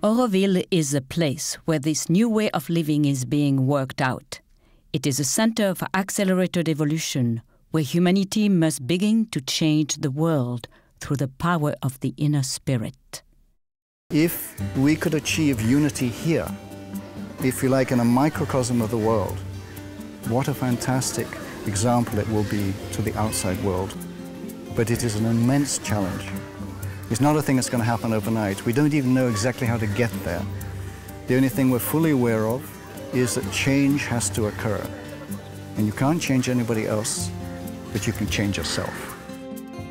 Auroville is a place where this new way of living is being worked out. It is a center for accelerated evolution, where humanity must begin to change the world through the power of the inner spirit. If we could achieve unity here, if you like, in a microcosm of the world, what a fantastic example it will be to the outside world. But it is an immense challenge. It's not a thing that's going to happen overnight. We don't even know exactly how to get there. The only thing we're fully aware of is that change has to occur. And you can't change anybody else, but you can change yourself.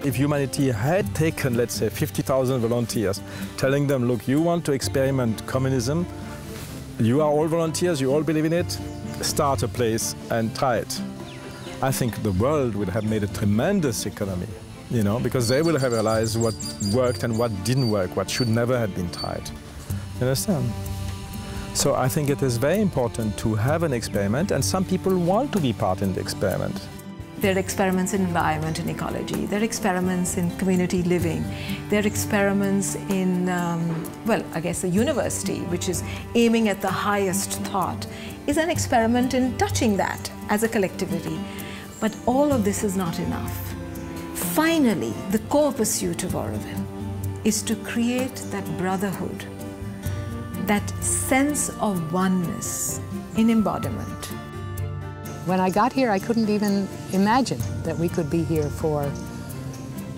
If humanity had taken, let's say, 50,000 volunteers, telling them, look, you want to experiment communism, you are all volunteers, you all believe in it, start a place and try it. I think the world would have made a tremendous economy, you know, because they will have realized what worked and what didn't work, what should never have been tried. You understand? So I think it is very important to have an experiment, and some people want to be part in the experiment. There are experiments in environment and ecology. There are experiments in community living. There are experiments in, well, I guess the university, which is aiming at the highest thought, is an experiment in touching that as a collectivity. But all of this is not enough. Finally, the core pursuit of Auroville is to create that brotherhood, that sense of oneness in embodiment. When I got here, I couldn't even imagine that we could be here for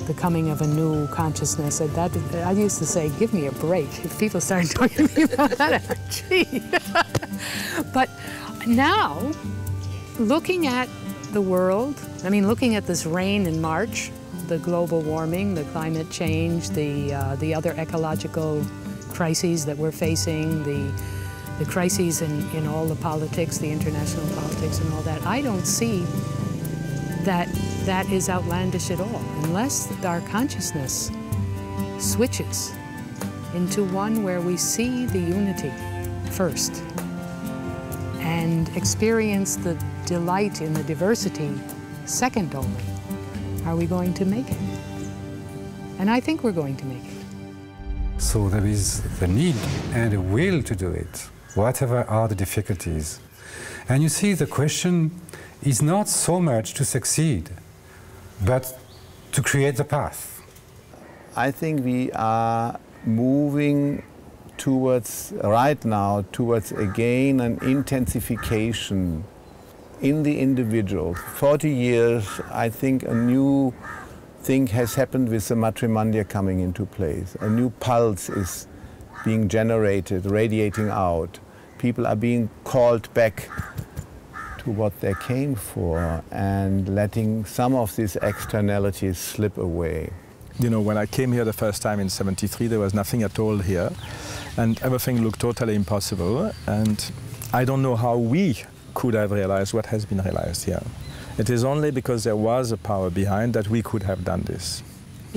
the coming of a new consciousness. And that, I used to say, give me a break. If people started talking to me about that, gee. But now, looking at the world, I mean, looking at this rain in March, the global warming, the climate change, the other ecological crises that we're facing, the crises in all the politics, the international politics and all that, I don't see that that is outlandish at all, unless our consciousness switches into one where we see the unity first and experience the delight in the diversity second only. Are we going to make it? And I think we're going to make it. So there is the need and a will to do it, whatever are the difficulties. And you see, the question is not so much to succeed, but to create the path. I think we are moving towards, right now, towards again an intensification in the individual. 40 years, I think a new thing has happened with the Matrimandia coming into place. A new pulse is being generated, radiating out. People are being called back to what they came for and letting some of these externalities slip away. You know, when I came here the first time in '73, there was nothing at all here, and everything looked totally impossible, and I don't know how we could have realized what has been realized here. It is only because there was a power behind that we could have done this.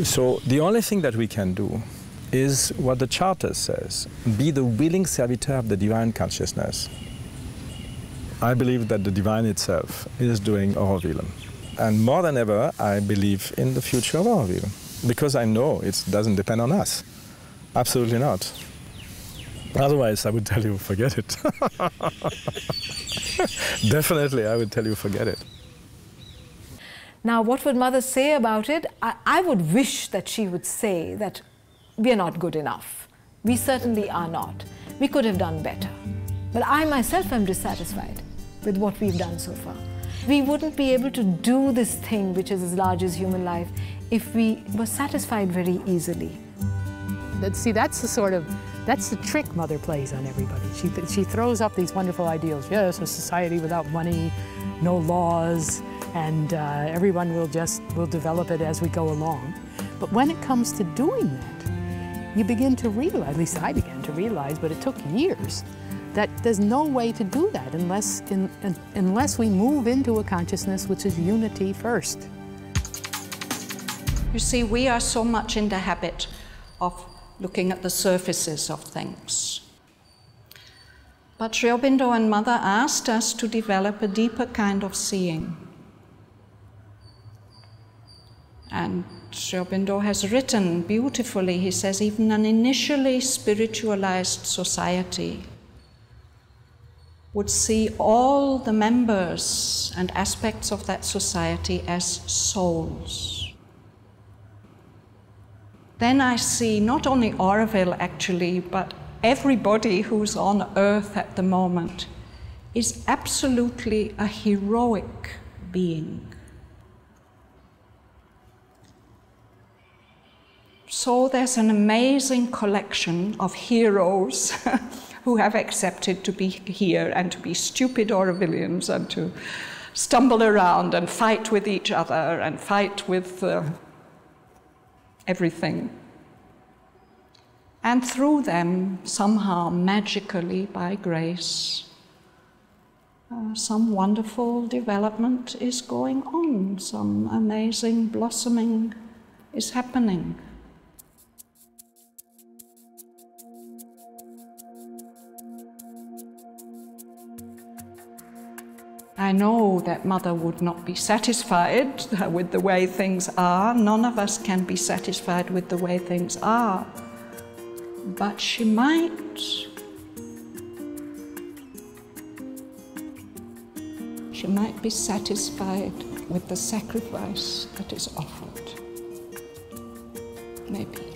So the only thing that we can do is what the Charter says, be the willing servitor of the divine consciousness. I believe that the divine itself is doing Auroville. And more than ever, I believe in the future of Auroville, because I know it doesn't depend on us. Absolutely not. Otherwise, I would tell you, forget it. Definitely, I would tell you, forget it. Now, what would Mother say about it? I would wish that she would say that we are not good enough. We certainly are not. We could have done better. But I myself am dissatisfied with what we've done so far. We wouldn't be able to do this thing which is as large as human life if we were satisfied very easily. See, that's the trick Mother plays on everybody. She throws up these wonderful ideals. Yes, a society without money, no laws, and everyone will develop it as we go along. But when it comes to doing that, you begin to realize, at least I began to realize, but it took years, that there's no way to do that unless we move into a consciousness which is unity first. You see, we are so much in the habit of looking at the surfaces of things. But Sri Aurobindo and Mother asked us to develop a deeper kind of seeing. And Sri Aurobindo has written beautifully, he says, even an initially spiritualized society would see all the members and aspects of that society as souls. Then I see not only Auroville actually, but everybody who's on earth at the moment is absolutely a heroic being. So there's an amazing collection of heroes who have accepted to be here and to be stupid Aurovillians and to stumble around and fight with each other and fight with everything. And through them, somehow, magically, by grace, some wonderful development is going on, some amazing blossoming is happening. I know that Mother would not be satisfied with the way things are. None of us can be satisfied with the way things are. But she might. She might be satisfied with the sacrifice that is offered. Maybe.